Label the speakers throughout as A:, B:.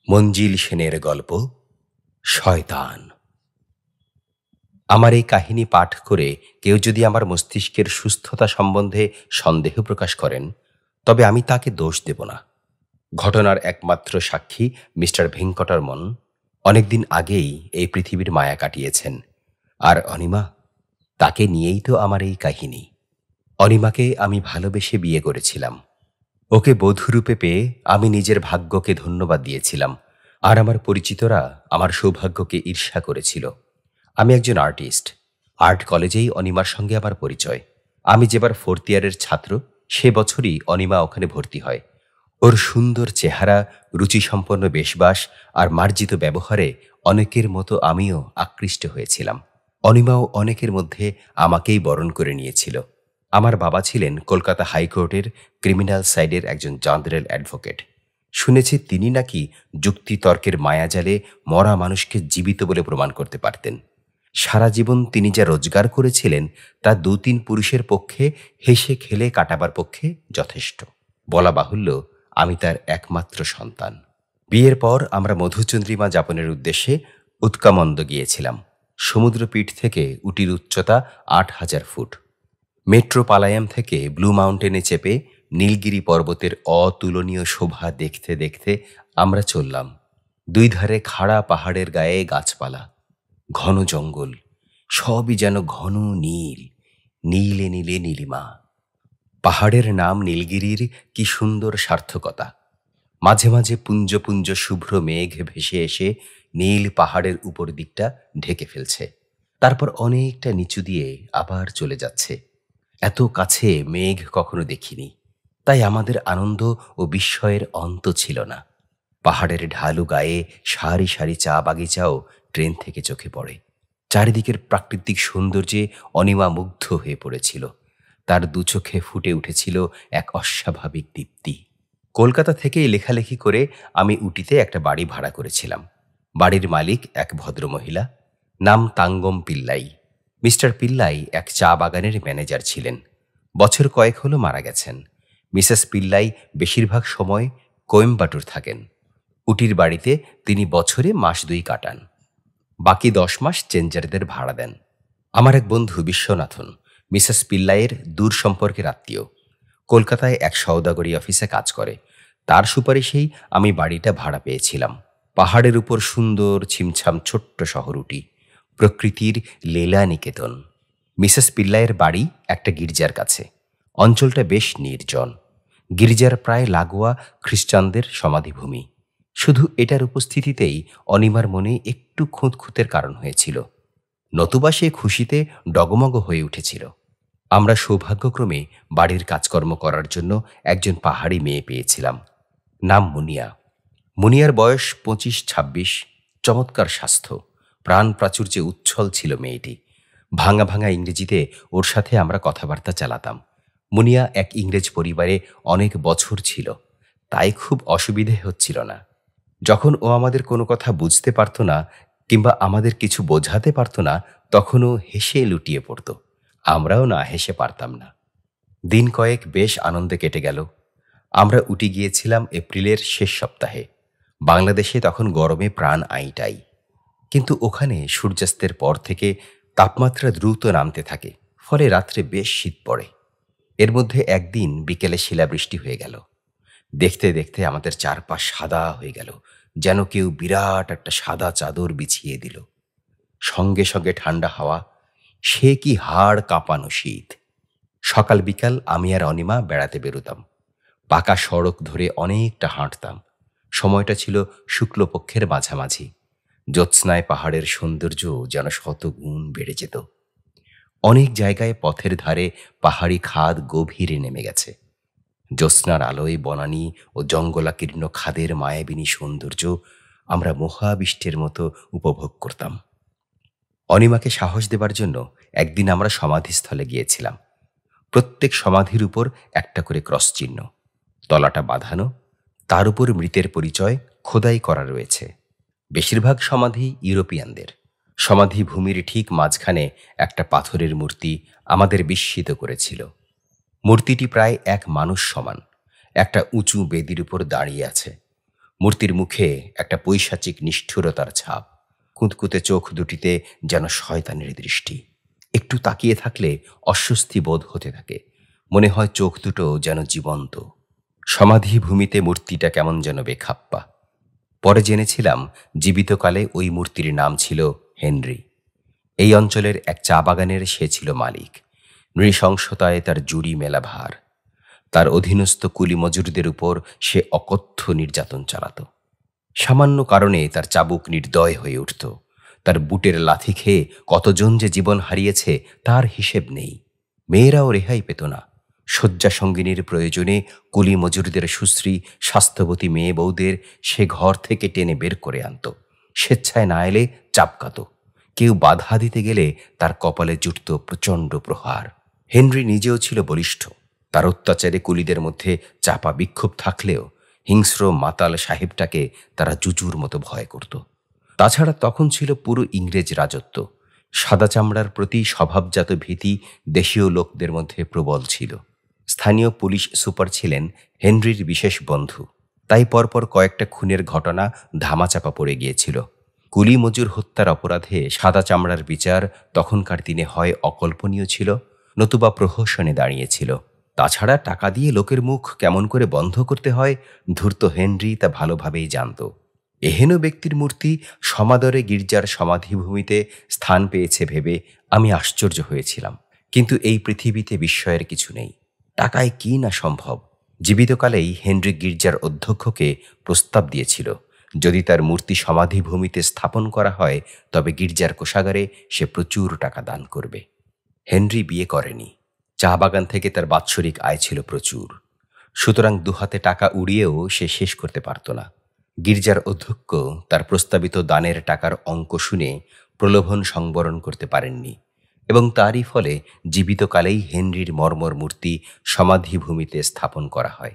A: মঞ্জিল সেনের গল্প শয়তান। আমার এই কাহিনী পাঠ করে কেউ যদি আমার মস্তিষ্কের সুস্থতা সম্বন্ধে সন্দেহ প্রকাশ করেন, তবে আমি তাকে দোষ দেব না। ঘটনার একমাত্র সাক্ষী মিস্টার ভেঙ্কটরমন অনেকদিন আগেই এই পৃথিবীর মায়া কাটিয়েছেন। আর অনিমা, তাকে নিয়েই তো আমার এই কাহিনী। অনিমাকে আমি ভালোবেসে বিয়ে করেছিলাম। ওকে বধূরূপে পেয়ে আমি নিজের ভাগ্যকে ধন্যবাদ দিয়েছিলাম, আর আমার পরিচিতরা আমার সৌভাগ্যকে ঈর্ষা করেছিল। আমি একজন আর্টিস্ট। আর্ট কলেজেই অনিমার সঙ্গে আমার পরিচয়। আমি যেবার ফোর্থ ইয়ারের ছাত্র, সে বছরই অনিমা ওখানে ভর্তি হয়। ওর সুন্দর চেহারা, রুচিসম্পন্ন বেশবাস আর মার্জিত ব্যবহারে অনেকের মতো আমিও আকৃষ্ট হয়েছিলাম। অনিমাও অনেকের মধ্যে আমাকেই বরণ করে নিয়েছিল। আমার বাবা ছিলেন কলকাতা হাইকোর্টের ক্রিমিনাল সাইডের একজন জেনারেল অ্যাডভোকেট। শুনেছি তিনি নাকি যুক্তিতর্কের মায়াজালে মরা মানুষকে জীবিত বলে প্রমাণ করতে পারতেন। সারা জীবন তিনি যা রোজগার করেছিলেন তা 2-3 পুরুষের পক্ষে হেসে খেলে কাটাবার পক্ষে যথেষ্ট। বলা বাহুল্য, আমি তার একমাত্র সন্তান। বিয়ের পর আমরা মধুচন্দ্রিমা যাপনের উদ্দেশ্যে উৎকামন্দ গিয়েছিলাম। সমুদ্রপীঠ থেকে উটির উচ্চতা 8,000 ফুট। মেট্রো পালায়াম থেকে ব্লু মাউন্টেনে চেপে নীলগিরি পর্বতের অতুলনীয় শোভা দেখতে দেখতে আমরা চললাম। দুই ধারে খাড়া পাহাড়ের গায়ে গাছপালা, ঘন জঙ্গল, সবই যেন ঘন নীল, নীলে নীলে নীলিমা। পাহাড়ের নাম নীলগিরির কি সুন্দর সার্থকতা। মাঝে মাঝে পুঞ্জ পুঞ্জ শুভ্র মেঘ ভেসে এসে নীল পাহাড়ের উপর দিকটা ঢেকে ফেলছে, তারপর অনেকটা নিচু দিয়ে আবার চলে যাচ্ছে। এত কাছে মেঘ কখনো দেখিনি, তাই আমাদের আনন্দ ও বিস্ময়ের অন্ত ছিল না। পাহাড়ের ঢালু গায়ে সারি সারি চা বাগিচাও ট্রেন থেকে চোখে পড়ে। চারিদিকের প্রাকৃতিক সৌন্দর্যে অনিমা মুগ্ধ হয়ে পড়েছিল। তার দু চোখে ফুটে উঠেছিল এক অস্বাভাবিক দীপ্তি। কলকাতা থেকে লেখালেখি করে আমি উটিতে একটা বাড়ি ভাড়া করেছিলাম। বাড়ির মালিক এক ভদ্রমহিলা, নাম তাঙ্গম পিল্লাই। মিস্টার পিল্লাই এক চা বাগানের ম্যানেজার ছিলেন। বছর কয়েক হলো মারা গেছেন। মিসেস পিল্লাই বেশিরভাগ সময় কোয়েম্বাটুর থাকেন। উটির বাড়িতে তিনি বছরে মাস 2 কাটান। বাকি 10 মাস চেঞ্জারদের ভাড়া দেন। আমার এক বন্ধু বিশ্বনাথন মিসেস পিল্লাইয়ের দূর সম্পর্কের আত্মীয়। কলকাতায় এক সওদাগরি অফিসে কাজ করে। তার সুপারিশেই আমি বাড়িটা ভাড়া পেয়েছিলাম। পাহাড়ের উপর সুন্দর ছিমছাম ছোট্ট শহর উটি, প্রকৃতির লীলা নিকেতন। মিসেস পিল্লাইয়ের বাড়ি একটা গির্জার কাছে। অঞ্চলটা বেশ নির্জন। গির্জার প্রায় লাগোয়া খ্রিস্টানদের সমাধিভূমি। শুধু এটার উপস্থিতিতেই অনিমার মনে একটু খুঁতখুঁতের কারণ হয়েছিল, নতুবা সে খুশিতে ডগমগ হয়ে উঠেছিল। আমরা সৌভাগ্যক্রমে বাড়ির কাজকর্ম করার জন্য একজন পাহাড়ি মেয়ে পেয়েছিলাম, নাম মুনিয়া। মুনিয়ার বয়স 25-26। চমৎকার স্বাস্থ্য, প্রাণ প্রাচুর্যে উচ্ছল ছিল মেয়েটি। ভাঙা ভাঙা ইংরেজিতে ওর সাথে আমরা কথাবার্তা চালাতাম। মুনিয়া এক ইংরেজ পরিবারে অনেক বছর ছিল, তাই খুব অসুবিধে হচ্ছিল না। যখন ও আমাদের কোনো কথা বুঝতে পারত না কিংবা আমাদের কিছু বোঝাতে পারত না, তখন ও হেসে লুটিয়ে পড়ত। আমরাও না হেসে পারতাম না। দিন কয়েক বেশ আনন্দে কেটে গেল। আমরা উটি গিয়েছিলাম এপ্রিলের শেষ সপ্তাহে। বাংলাদেশে তখন গরমে প্রাণ আইটাই, কিন্তু ওখানে সূর্যাস্তের পর থেকে তাপমাত্রা দ্রুত নামতে থাকে, ফলে রাত্রে বেশ শীত পড়ে। এর মধ্যে একদিন বিকেলে শিলাবৃষ্টি হয়ে গেল। দেখতে দেখতে আমাদের চারপাশ সাদা হয়ে গেল, যেন কেউ বিরাট একটা সাদা চাদর বিছিয়ে দিল। সঙ্গে সঙ্গে ঠান্ডা হাওয়া, সে কি হাড় কাঁপানো শীত। সকাল বিকাল আমি আর অনিমা বেড়াতে বেরোতাম। পাকা সড়ক ধরে অনেকটা হাঁটতাম। সময়টা ছিল শুক্লপক্ষের মাঝামাঝি। জ্যোৎস্নায় পাহাড়ের সৌন্দর্য যেন 100 গুণ বেড়ে যেত। অনেক জায়গায় পথের ধারে পাহাড়ি খাদ গভীরে নেমে গেছে। জ্যোৎস্নার আলোয় বনানী ও জঙ্গলাকীর্ণ খাদের মায়াবিনী সৌন্দর্য আমরা মহাবিষ্টের মতো উপভোগ করতাম। অনিমাকে সাহস দেবার জন্য একদিন আমরা সমাধিস্থলে গিয়েছিলাম। প্রত্যেক সমাধির উপর একটা করে ক্রস চিহ্ন, তলাটা বাঁধানো, তার উপর মৃতের পরিচয় খোদাই করা রয়েছে। বেশিরভাগ সমাধি ইউরোপিয়ানদের। সমাধি ভূমির ঠিক মাঝখানে একটা পাথরের মূর্তি আমাদের বিস্মিত করেছিল। মূর্তিটি প্রায় এক মানুষ সমান, একটা উঁচু বেদির উপর দাঁড়িয়ে আছে। মূর্তির মুখে একটা পৈশাচিক নিষ্ঠুরতার ছাপ, কুঁতকুতে চোখ দুটিতে যেন শয়তানের দৃষ্টি। একটু তাকিয়ে থাকলে অস্বস্তি বোধ হতে থাকে, মনে হয় চোখ দুটো যেন জীবন্ত। সমাধি ভূমিতে মূর্তিটা কেমন যেন বেখাপ্পা। পরে জেনেছিলাম জীবিতকালে ওই মূর্তির নাম ছিল হেনরি। এই অঞ্চলের এক চা বাগানের সে ছিল মালিক। নৃশংসতায় তার জুড়ি মেলা ভার। তার অধীনস্থ কুলি মজুরদের উপর সে অকথ্য নির্যাতন চালাত। সামান্য কারণে তার চাবুক নির্দয় হয়ে উঠত। তার বুটের লাথি খেয়ে কতজন যে জীবন হারিয়েছে তার হিসেব নেই। মেয়েরাও রেহাই পেত না। শয্যা সঙ্গিনীর প্রয়োজনে কুলি মজুরদের সুশ্রী স্বাস্থ্যবতী মেয়ে বউদের সে ঘর থেকে টেনে বের করে আনত। স্বেচ্ছায় না এলে চাপকাত। কেউ বাধা দিতে গেলে তার কপালে জুটত প্রচণ্ড প্রহার। হেনরি নিজেও ছিল বলিষ্ঠ। তার অত্যাচারে কুলিদের মধ্যে চাপা বিক্ষোভ থাকলেও হিংস্র মাতাল সাহেবটাকে তারা জুজুর মতো ভয় করত। তাছাড়া তখন ছিল পুরো ইংরেজ রাজত্ব। সাদা চামড়ার প্রতি স্বভাবজাত ভীতি দেশীয় লোকদের মধ্যে প্রবল ছিল। স্থানীয় পুলিশ সুপার ছিলেন হেনরির বিশেষ বন্ধু। তাই পরপর কয়েকটা খুনের ঘটনা ধামাচাপা পড়ে গিয়েছিল। কুলি মজুর হত্যার অপরাধে সাদা চামড়ার বিচার তখনকার দিনে হয় অকল্পনীয় ছিল, নতুবা প্রহসনে দাঁড়িয়েছিল। তাছাড়া টাকা দিয়ে লোকের মুখ কেমন করে বন্ধ করতে হয় ধূর্ত হেনরি তা ভালোভাবেই জানত। এহেন ব্যক্তির মূর্তি সমাদরে গির্জার সমাধিভূমিতে স্থান পেয়েছে ভেবে আমি আশ্চর্য হয়েছিলাম। কিন্তু এই পৃথিবীতে বিস্ময়ের কিছু নেই। টাকায় কি না সম্ভব। জীবিতকালেই হেনরি গির্জার অধ্যক্ষকে প্রস্তাব দিয়েছিল, যদি তার মূর্তি সমাধিভূমিতে স্থাপন করা হয় তবে গির্জার কোষাগারে সে প্রচুর টাকা দান করবে। হেনরি বিয়ে করেনি। চা বাগান থেকে তার বাৎসরিক আয় ছিল প্রচুর। সুতরাং দুহাতে টাকা উড়িয়েও সে শেষ করতে পারত না। গির্জার অধ্যক্ষ তার প্রস্তাবিত দানের টাকার অঙ্ক শুনে প্রলোভন সংবরণ করতে পারেননি এবং তারই ফলে জীবিতকালেই হেনরির মর্মর মূর্তি সমাধিভূমিতে স্থাপন করা হয়।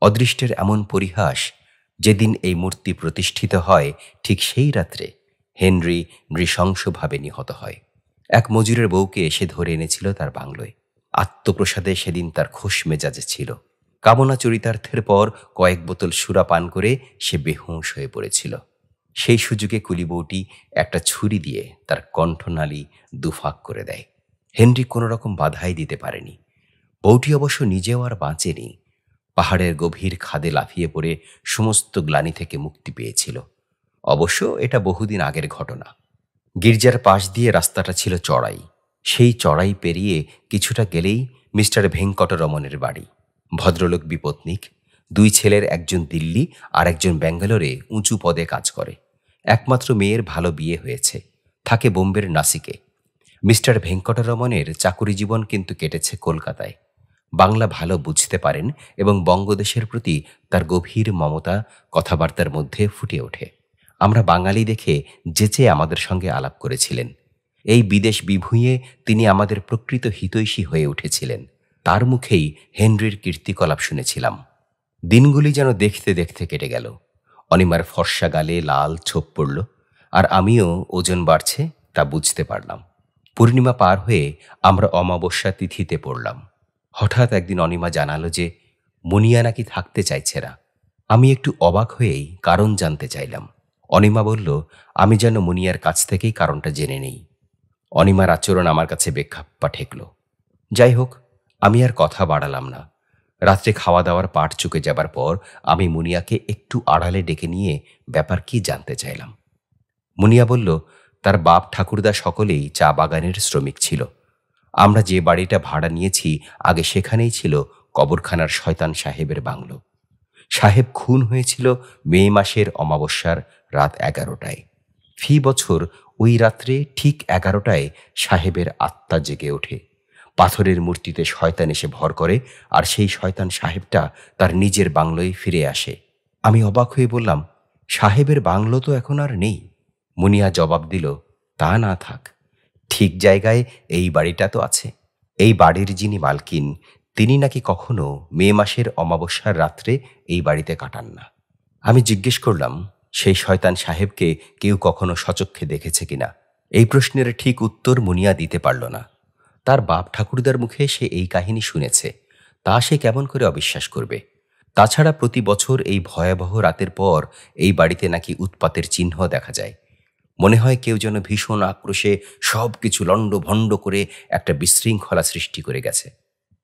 A: অদৃষ্টের এমন পরিহাস, যেদিন এই মূর্তি প্রতিষ্ঠিত হয় ঠিক সেই রাত্রে হেনরি নৃশংসভাবে নিহত হয়। এক মজুরের বউকে এসে ধরে এনেছিল তার বাংলোয়। আত্মপ্রসাদে সেদিন তার খোশ মেজাজে ছিল। কামনা চরিতার্থের পর কয়েক বোতল সুরা পান করে সে বেহুঁশ হয়ে পড়েছিল। সেই সুযোগে কুলি বউটি একটা ছুরি দিয়ে তার কণ্ঠনালী দুফাক করে দেয়। হেনরি কোনো রকম বাধাই দিতে পারেনি। বউটি অবশ্য নিজেও আর বাঁচেনি। পাহাড়ের গভীর খাদে লাফিয়ে পড়ে সমস্ত গ্লানি থেকে মুক্তি পেয়েছিল। অবশ্য এটা বহুদিন আগের ঘটনা। গির্জার পাশ দিয়ে রাস্তাটা ছিল চড়াই। সেই চড়াই পেরিয়ে কিছুটা গেলেই মিস্টার ভেঙ্কটরমণের বাড়ি। ভদ্রলোক বিপত্নিক। দুই ছেলের একজন দিল্লি আর একজন ব্যাঙ্গালোরে উঁচু পদে কাজ করে। একমাত্র মেয়ের ভালো বিয়ে হয়েছে, থাকে বোম্বের নাসিকে। মিস্টার ভেঙ্কটরমণের চাকুরি জীবন কিন্তু কেটেছে কলকাতায়। বাংলা ভালো বুঝতে পারেন এবং বঙ্গদেশের প্রতি তার গভীর মমতা কথাবার্তার মধ্যে ফুটে ওঠে। আমরা বাঙালি দেখে যেচে আমাদের সঙ্গে আলাপ করেছিলেন। এই বিদেশ বিভুঁইয়ে তিনি আমাদের প্রকৃত হিতৈষী হয়ে উঠেছিলেন। তার মুখেই হেনরির কীর্তিকলাপ শুনেছিলাম। দিনগুলি যেন দেখতে দেখতে কেটে গেল। অনিমার ফর্সা গালে লাল ছোপ পড়ল, আর আমিও ওজন বাড়ছে তা বুঝতে পারলাম। পূর্ণিমা পার হয়ে আমরা অমাবস্যা তিথিতে পড়লাম। হঠাৎ একদিন অনিমা জানালো যে মুনিয়া নাকি থাকতে চাইছে না। আমি একটু অবাক হয়েই কারণ জানতে চাইলাম। অনিমা বলল আমি যেন মুনিয়ার কাছ থেকেই কারণটা জেনে নেই। অনিমার আচরণ আমার কাছে বেখাপ্পা ঠেকল। যাই হোক, আমি আর কথা বাড়ালাম না। রাত্রে খাওয়া দাওয়ার পাট চুকে যাবার পর আমি মুনিয়াকে একটু আড়ালে ডেকে নিয়ে ব্যাপার কি জানতে চাইলাম। মুনিয়া বলল তার বাপ ঠাকুরদা সকলেই চা বাগানের শ্রমিক ছিল। আমরা যে বাড়িটা ভাড়া নিয়েছি আগে সেখানেই ছিল কবরখানার শয়তান সাহেবের বাংলো। সাহেব খুন হয়েছিল মে মাসের অমাবস্যার রাত 11টায়। ফি বছর ওই রাত্রে ঠিক 11টায় সাহেবের আত্মা জেগে ওঠে। পাথরের মূর্তিতে শয়তান এসে ভর করে, আর সেই শয়তান সাহেবটা তার নিজের বাংলোয় ফিরে আসে। আমি অবাক হয়ে বললাম, সাহেবের বাংলো তো এখন আর নেই। মুনিয়া জবাব দিল, তা না থাক, ঠিক জায়গায় এই বাড়িটা তো আছে। এই বাড়ির যিনি মালকিন তিনি নাকি কখনো মে মাসের অমাবস্যার রাত্রে এই বাড়িতে কাটান না। আমি জিজ্ঞেস করলাম সেই শয়তান সাহেবকে কেউ কখনো সচক্ষে দেখেছে কিনা। এই প্রশ্নের ঠিক উত্তর মুনিয়া দিতে পারল না। তার বাপ ঠাকুরদার মুখে সে এই কাহিনী শুনেছে, তা সে কেমন করে অবিশ্বাস করবে। তাছাড়া প্রতি বছর এই ভয়াবহ রাতের পর এই বাড়িতে নাকি উৎপাতের চিহ্ন দেখা যায়। মনে হয় কেউ যেন ভীষণ আক্রোশে সব কিছু লণ্ডভণ্ড করে একটা বিশৃঙ্খলা সৃষ্টি করে গেছে।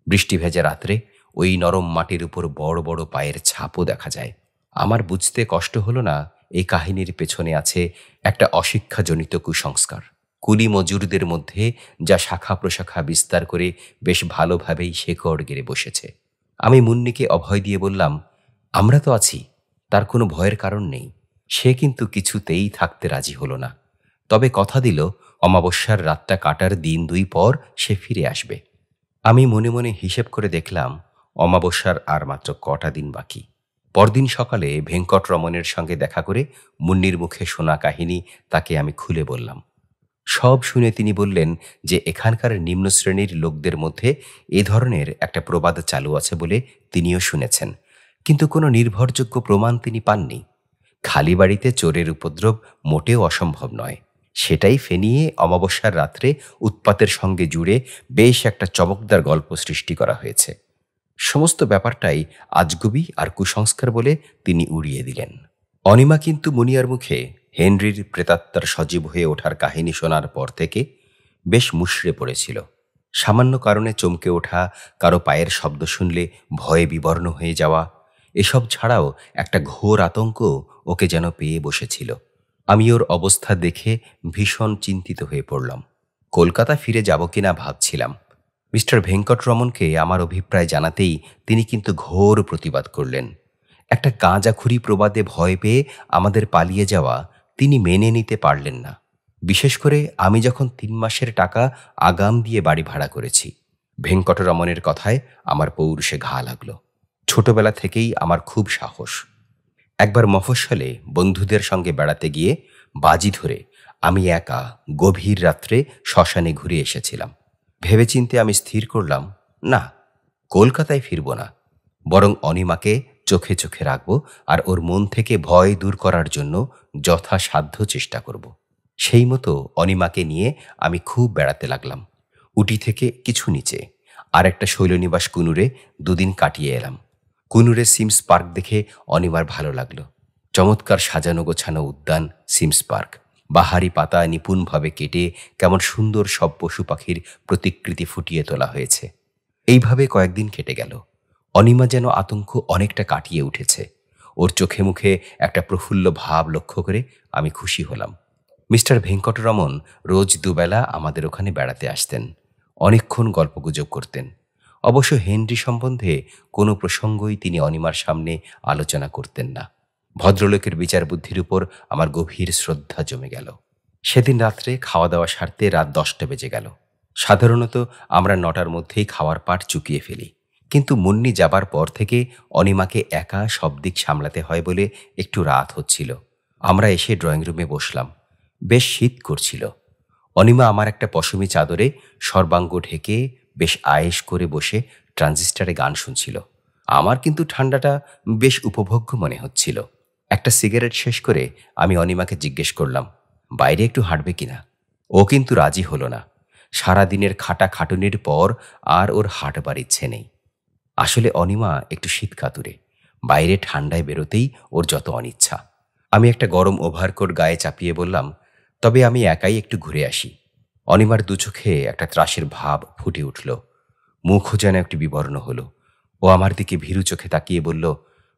A: বৃষ্টি ভেজা রাত্রে ওই নরম মাটির উপর বড় বড় পায়ের ছাপও দেখা যায়। আমার বুঝতে কষ্ট হলো না এই কাহিনীর পেছনে আছে একটা অশিক্ষাজনিত কুসংস্কার। কুলি মজুরদের মধ্যে যা শাখা প্রশাখা বিস্তার করে বেশ ভালোভাবেই শেকড় গেড়ে বসেছে। আমি মুন্নিকে অভয় দিয়ে বললাম, আমরা তো আছি, তার কোনো ভয়ের কারণ নেই। সে কিন্তু কিছুতেই থাকতে রাজি হলো না, তবে কথা দিল অমাবস্যার রাতটা কাটার দিন 2 পর সে ফিরে আসবে। আমি মনে মনে হিসেব করে দেখলাম অমাবস্যার আর মাত্র কটা দিন বাকি। পরদিন সকালে ভেঙ্কটরমণের সঙ্গে দেখা করে মুন্নির মুখে শোনা কাহিনী তাকে আমি খুলে বললাম। সব শুনে তিনি বললেন যে এখানকার নিম্ন শ্রেণীর লোকদের মধ্যে এ ধরনের একটা প্রবাদ চালু আছে বলে তিনিও শুনেছেন, কিন্তু কোনো নির্ভরযোগ্য প্রমাণ তিনি পাননি। খালি বাড়িতে চোরের উপদ্রব মোটেও অসম্ভব নয়, সেটাই ফেনিয়ে অমাবস্যার রাত্রে উৎপাতের সঙ্গে জুড়ে বেশ একটা চমকদার গল্প সৃষ্টি করা হয়েছে। সমস্ত ব্যাপারটাই আজগুবি আর কুসংস্কার বলে তিনি উড়িয়ে দিলেন। অনিমা কিন্তু মুনিয়ার মুখে হেনরির প্রেতাত্মার সজীব হয়ে ওঠার কাহিনী শোনার পর থেকে বেশ মুষড়ে পড়েছিল। সামান্য কারণে চমকে ওঠা, কারো পায়ের শব্দ শুনলে ভয়ে বিবর্ণ হয়ে যাওয়া, এসব ছাড়াও একটা ঘোর আতঙ্ক ওকে যেন পেয়ে বসেছিল। আমি ওর অবস্থা দেখে ভীষণ চিন্তিত হয়ে পড়লাম। কলকাতা ফিরে যাব কিনা ভাবছিলাম। মিস্টার ভেঙ্কটরমণকে আমার অভিপ্রায় জানাতেই তিনি কিন্তু ঘোর প্রতিবাদ করলেন। একটা গাঁজাখুরি প্রবাদে ভয় পেয়ে আমাদের পালিয়ে যাওয়া তিনি মেনে নিতে পারলেন না। বিশেষ করে আমি যখন 3 মাসের টাকা আগাম দিয়ে বাড়ি ভাড়া করেছি। ভেঙ্কটরমণের কথায় আমার পৌরুষে ঘা লাগলো। ছোটবেলা থেকেই আমার খুব সাহস। একবার মফস্বলে বন্ধুদের সঙ্গে বেড়াতে গিয়ে বাজি ধরে আমি একা গভীর রাত্রে শ্মশানে ঘুরে এসেছিলাম। ভেবেচিন্তে আমি স্থির করলাম, না, কলকাতায় ফিরব না, বরং অনিমাকে চোখে চোখে রাখব আর ওর মন থেকে ভয় দূর করার জন্য যথাসাধ্য চেষ্টা করব। সেই মতো অনিমাকে নিয়ে আমি খুব বেড়াতে লাগলাম। উটি থেকে কিছু নিচে আর একটা শৈলনিবাস কুনুরে 2 দিন কাটিয়ে এলাম। কুনুরে সিমস পার্ক দেখে অনিমার ভালো লাগলো। চমৎকার সাজানো গোছানো উদ্যান সিমস পার্ক। বাহারি পাতা নিপুণভাবে কেটে কেমন সুন্দর সব পশু পাখির প্রতিকৃতি ফুটিয়ে তোলা হয়েছে। এইভাবে কয়েকদিন কেটে গেল। অনিমা যেন আতঙ্ক অনেকটা কাটিয়ে উঠেছে। ওর চোখে মুখে একটা প্রফুল্ল ভাব লক্ষ্য করে আমি খুশি হলাম। মিস্টার ভেঙ্কটরমণ রোজ দুবেলা আমাদের ওখানে বেড়াতে আসতেন। অনেকক্ষণ গল্পগুজব করতেন। অবশ্য হেনরি সম্বন্ধে কোনো প্রসঙ্গই তিনি অনিমার সামনে আলোচনা করতেন না। ভদ্রলোকের বিচার বুদ্ধির উপর আমার গভীর শ্রদ্ধা জমে গেল। সেদিন রাত্রে খাওয়া দাওয়া সারতে রাত 10টা বেজে গেল। সাধারণত আমরা 9টার মধ্যেই খাওয়ার পাট চুকিয়ে ফেলি, কিন্তু মুন্নি যাবার পর থেকে অনিমাকে একা সব দিক সামলাতে হয় বলে একটু রাত হচ্ছিল। আমরা এসে ড্রয়িং রুমে বসলাম। বেশ শীত করছিল। অনিমা আমার একটা পশমি চাদরে সর্বাঙ্গ ঢেকে বেশ আয়েশ করে বসে ট্রানজিস্টারে গান শুনছিল। আমার কিন্তু ঠান্ডাটা বেশ উপভোগ্য মনে হচ্ছিল। একটা সিগারেট শেষ করে আমি অনিমাকে জিজ্ঞেস করলাম, বাইরে একটু হাঁটবে কিনা? ও কিন্তু রাজি হলো না। সারাদিনের খাটাখাটুনির পর আর ওর হাঁটবার ইচ্ছে নেই। আসলে অনিমা একটু শীতকাতুরে, বাইরে ঠান্ডায় বেরোতেই ওর যত অনিচ্ছা। আমি একটা গরম ওভারকোট গায়ে চাপিয়ে বললাম, তবে আমি একাই একটু ঘুরে আসি। অনিমার 2 চোখে একটা ত্রাসের ভাব ফুটে উঠল। মুখও যেন একটু বিবর্ণ হলো। ও আমার দিকে ভীরু চোখে তাকিয়ে বলল,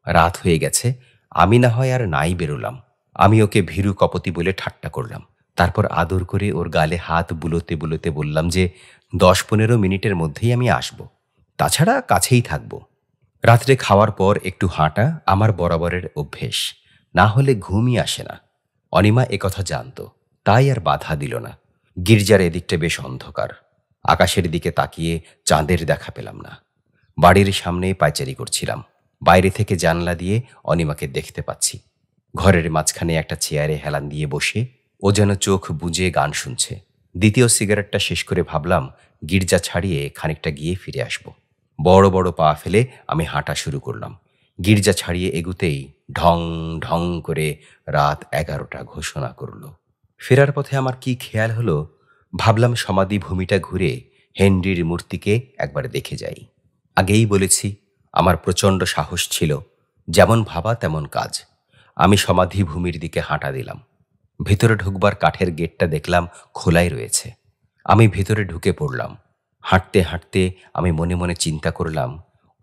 A: রাত হয়ে গেছে, আমি না হয় আর নাই বেরোলাম। আমি ওকে ভীরু কপতি বলে ঠাট্টা করলাম। তারপর আদর করে ওর গালে হাত বুলোতে বুলোতে বললাম যে 10-15 মিনিটের মধ্যেই আমি আসব। তাছাড়া কাছেই থাকব। রাত্রে খাওয়ার পর একটু হাঁটা আমার বরাবরের অভ্যেস, না হলে ঘুমই আসে না। অনিমা একথা জানত, তাই আর বাধা দিল না। গির্জার এদিকটা বেশ অন্ধকার। আকাশের দিকে তাকিয়ে চাঁদের দেখা পেলাম না। বাড়ির সামনে পায়চারি করছিলাম। বাইরে থেকে জানলা দিয়ে অনিমাকে দেখতে পাচ্ছি। ঘরের মাঝখানে একটা চেয়ারে হেলান দিয়ে বসে ও যেন চোখ বুজে গান শুনছে। দ্বিতীয় সিগারেটটা শেষ করে ভাবলাম গির্জা ছাড়িয়ে খানিকটা গিয়ে ফিরে আসব। বড় বড় পা ফেলে আমি হাঁটা শুরু করলাম। গির্জা ছাড়িয়ে এগুতেই ঢং ঢং করে রাত 11টা ঘোষণা করল। ফেরার পথে আমার কি খেয়াল হলো, ভাবলাম সমাধি ভূমিটা ঘুরে হেনরির মূর্তিকে একবার দেখে যাই। আগেই বলেছি আমার প্রচণ্ড সাহস ছিল, যেমন ভাবা তেমন কাজ। আমি সমাধি ভূমির দিকে হাঁটা দিলাম। ভেতরে ঢুকবার কাঠের গেটটা দেখলাম খোলাই রয়েছে। আমি ভেতরে ঢুকে পড়লাম। হাঁটতে হাঁটতে আমি মনে মনে চিন্তা করলাম,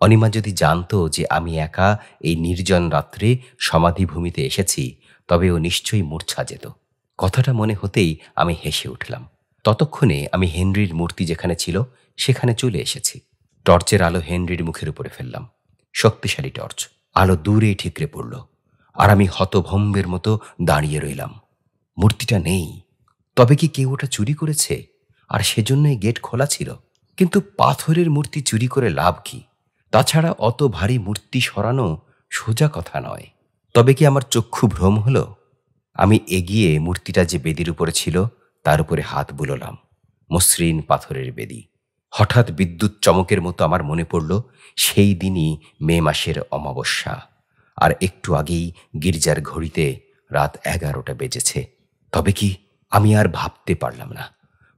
A: অনিমা যদি জানতো যে আমি একা এই নির্জন রাত্রে সমাধিভূমিতে এসেছি, তবে ও নিশ্চয়ই মূর্ছা যেত। কথাটা মনে হতেই আমি হেসে উঠলাম। ততক্ষণে আমি হেনরির মূর্তি যেখানে ছিল সেখানে চলে এসেছি। টর্চের আলো হেনরির মুখের উপরে ফেললাম। শক্তিশালী টর্চ। আলো দূরে ঠিকরে পড়ল, আর আমি হতভম্বের মতো দাঁড়িয়ে রইলাম। মূর্তিটা নেই। তবে কি কেউ ওটা চুরি করেছে, আর সেজন্যই গেট খোলা ছিল? কিন্তু পাথরের মূর্তি চুরি করে লাভ কি? তাছাড়া অত ভারী মূর্তি সরানো সোজা কথা নয়। তবে কি আমার চক্ষু ভ্রম হলো? আমি এগিয়ে মূর্তিটা যে বেদির উপরে ছিল তার উপরে হাত বুলোলাম। মসৃণ পাথরের বেদি। হঠাৎ বিদ্যুৎ চমকের মতো আমার মনে পড়ল, সেই দিনই মে মাসের অমাবস্যা, আর একটু আগেই গির্জার ঘড়িতে রাত 11টা বেজেছে। তবে কি? আমি আর ভাবতে পারলাম না।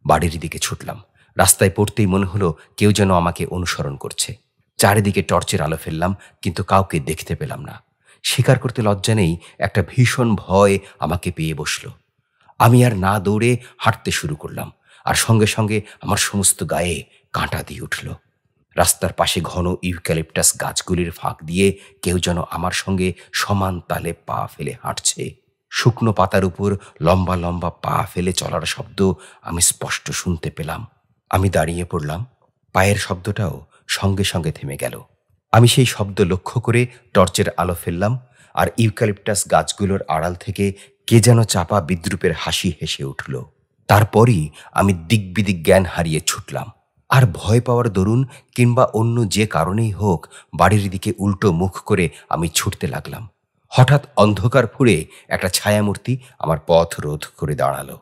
A: বাড়ির দিকে ছুটলাম। রাস্তায় পড়তেই মনে হলো কেউ যেন আমাকে অনুসরণ করছে। চারিদিকে টর্চের আলো ফেললাম, কিন্তু কাউকে দেখতে পেলাম না। স্বীকার করতে লজ্জা নেই, একটা ভীষণ ভয় আমাকে পেয়ে বসল। আমি আর না দৌড়ে হাঁটতে শুরু করলাম, আর সঙ্গে সঙ্গে আমার সমস্ত গায়ে কাঁটা দিয়ে উঠল। রাস্তার পাশে ঘন ইউক্যালিপটাস গাছগুলির ফাঁক দিয়ে কেউ যেন আমার সঙ্গে সমান তালে পা ফেলে হাঁটছে। শুকনো পাতার উপর লম্বা লম্বা পা ফেলে চলার শব্দ আমি স্পষ্ট শুনতে পেলাম। আমি দাঁড়িয়ে পড়লাম। পায়ের শব্দটাও সঙ্গে সঙ্গে থেমে গেল। আমি সেই শব্দ লক্ষ্য করে টর্চের আলো ফেললাম, আর ইউক্যালিপটাস গাছগুলোর আড়াল থেকে কে যেন চাপা বিদ্রূপের হাসি হেসে উঠল। তারপরই আমি দিকবিদিক জ্ঞান হারিয়ে ছুটলাম। আর ভয় পাওয়ার দরুন কিংবা অন্য যে কারণেই হোক, বাড়ির দিকে উল্টো মুখ করে আমি ছুটতে লাগলাম। হঠাৎ অন্ধকার ফুঁড়ে একটা ছায়ামূর্তি আমার পথ রোধ করে দাঁড়ালো।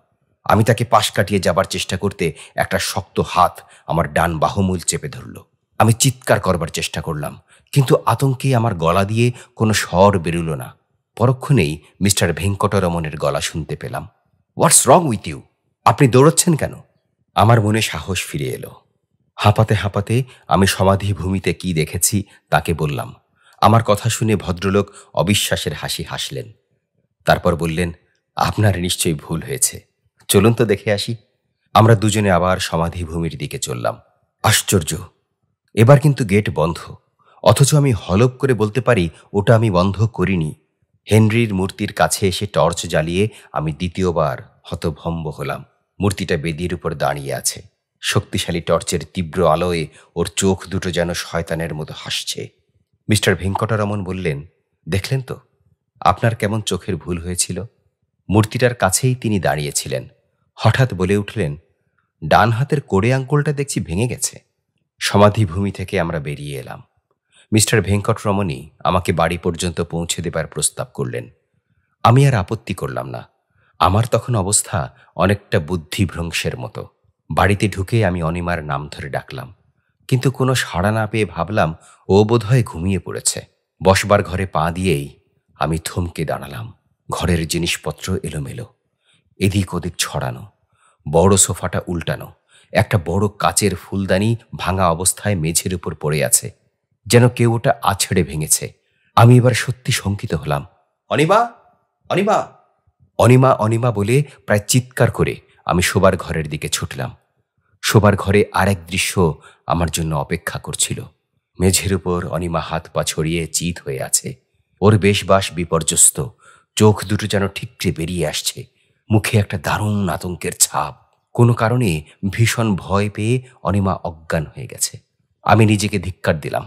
A: আমি তাকে পাশ কাটিয়ে যাবার চেষ্টা করতে একটা শক্ত হাত আমার ডান বাহুমূল চেপে ধরল। আমি চিৎকার করবার চেষ্টা করলাম, কিন্তু আতঙ্কে আমার গলা দিয়ে কোনো স্বর বেরুল না। পরক্ষণেই মিস্টার ভেঙ্কটরমণের গলা শুনতে পেলাম। হোয়াটস রং উইথ ইউ? আপনি দৌড়চ্ছেন কেন? আমার মনে সাহস ফিরে এলো। হাঁপাতে হাঁপাতে আমি সমাধিভূমিতে কি দেখেছি তাকে বললাম। আমার কথা শুনে ভদ্রলোক অবিশ্বাসের হাসি হাসলেন। তারপর বললেন, আপনার নিশ্চয়ই ভুল হয়েছে, চলুন তো দেখে আসি। আমরা দুজনে আবার সমাধিভূমির দিকে চললাম। আশ্চর্য, এবার কিন্তু গেট বন্ধ, অথচ আমি হলপ করে বলতে পারি ওটা আমি বন্ধ করিনি। হেনরির মূর্তির কাছে এসে টর্চ জ্বালিয়ে আমি দ্বিতীয়বার হতভম্ব হলাম। মূর্তিটা বেদির উপর দাঁড়িয়ে আছে। শক্তিশালী টর্চের তীব্র আলোয় ওর চোখ দুটো যেন শয়তানের মতো হাসছে। মিস্টার ভেঙ্কটরমণ বললেন, দেখলেন তো আপনার কেমন চোখের ভুল হয়েছিল? মূর্তিটার কাছেই তিনি দাঁড়িয়েছিলেন। হঠাৎ বলে উঠলেন, ডান হাতের কোড়ে আঙ্গুলটা দেখছি ভেঙে গেছে। সমাধিভূমি থেকে আমরা বেরিয়ে এলাম। মিস্টার ভেঙ্কটরমণই আমাকে বাড়ি পর্যন্ত পৌঁছে দেবার প্রস্তাব করলেন। আমি আর আপত্তি করলাম না। আমার তখন অবস্থা অনেকটা বুদ্ধিভ্রংশের মতো। বাড়িতে ঢুকে আমি অনিমার নাম ধরে ডাকলাম, কিন্তু কোনো সাড়া না পেয়ে ভাবলাম ও বোধহয় ঘুমিয়ে পড়েছে। বসবার ঘরে পা দিয়েই আমি থমকে দাঁড়ালাম। ঘরের জিনিসপত্র এলোমেলো, এদিক ওদিক ছড়ানো। বড় সোফাটা উল্টানো। একটা বড় কাচের ফুলদানি ভাঙা অবস্থায় মেঝের উপর পড়ে আছে, যেন কেউ ওটা আছড়ে ভেঙেছে। আমি এবার সত্যি শঙ্কিত হলাম। অনিমা, অনিমা, অনিমা, অনিমা বলে প্রায় চিৎকার করে আমি শোবার ঘরের দিকে ছুটলাম। শোবার ঘরে আরেক দৃশ্য আমার জন্য অপেক্ষা করছিল। মেঝের উপর অনিমা হাত পা ছড়িয়ে চিত হয়ে আছে। ওর বেশবাস বিপর্যস্ত, চোখ দুটো যেন ঠিকরে বেরিয়ে আসছে, মুখে একটা দারুণ আতঙ্কের ছাপ। কোনো কারণে ভীষণ ভয় পেয়ে অনিমা অজ্ঞান হয়ে গেছে। আমি নিজেকে ধিক্কার দিলাম।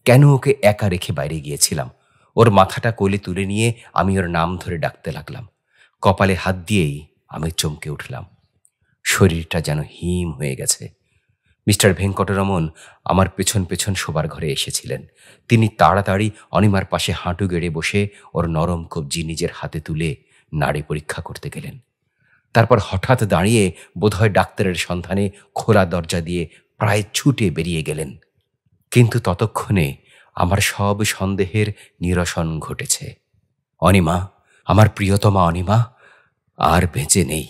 A: কেন ওকে একা রেখে বাইরে গিয়েছিলাম? ওর মাথাটা কোলে তুলে নিয়ে আমি ওর নাম ধরে ডাকতে লাগলাম। কপালে হাত দিয়েই আমি চমকে উঠলাম। শরীরটা যেন হিম হয়ে গেছে। মিস্টার ভেঙ্কটরমণ আমার পেছন পেছন শোবার ঘরে এসেছিলেন। তিনি তাড়াতাড়ি অনিমার পাশে হাঁটু গেড়ে বসে ওর নরম কবজি নিজের হাতে তুলে নাড়ি পরীক্ষা করতে গেলেন। তারপর হঠাৎ দাঁড়িয়ে বোধহয় ডাক্তারের সন্ধানে খোলা দরজা দিয়ে প্রায় ছুটে বেরিয়ে গেলেন। কিন্তু ততক্ষণে আমার সব সন্দেহের নিরসন ঘটেছে। অনিমা, আমার প্রিয়তমা অনিমা আর বেঁচে নেই।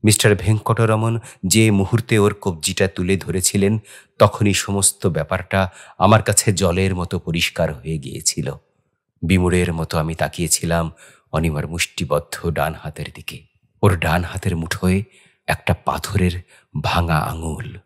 A: মিস্টার ভেঙ্কটরমন যে মুহূর্তে ওর কবজিটা তুলে ধরেছিলেন, তখনই সমস্ত ব্যাপারটা আমার কাছে জলের মতো পরিষ্কার হয়ে গিয়েছিল। বিমূঢ়ের মতো আমি তাকিয়েছিলাম অনিমার মুষ্টিবদ্ধ ডান হাতের দিকে। ওর ডান হাতের মুঠোয় একটা পাথরের ভাঙা আঙুল।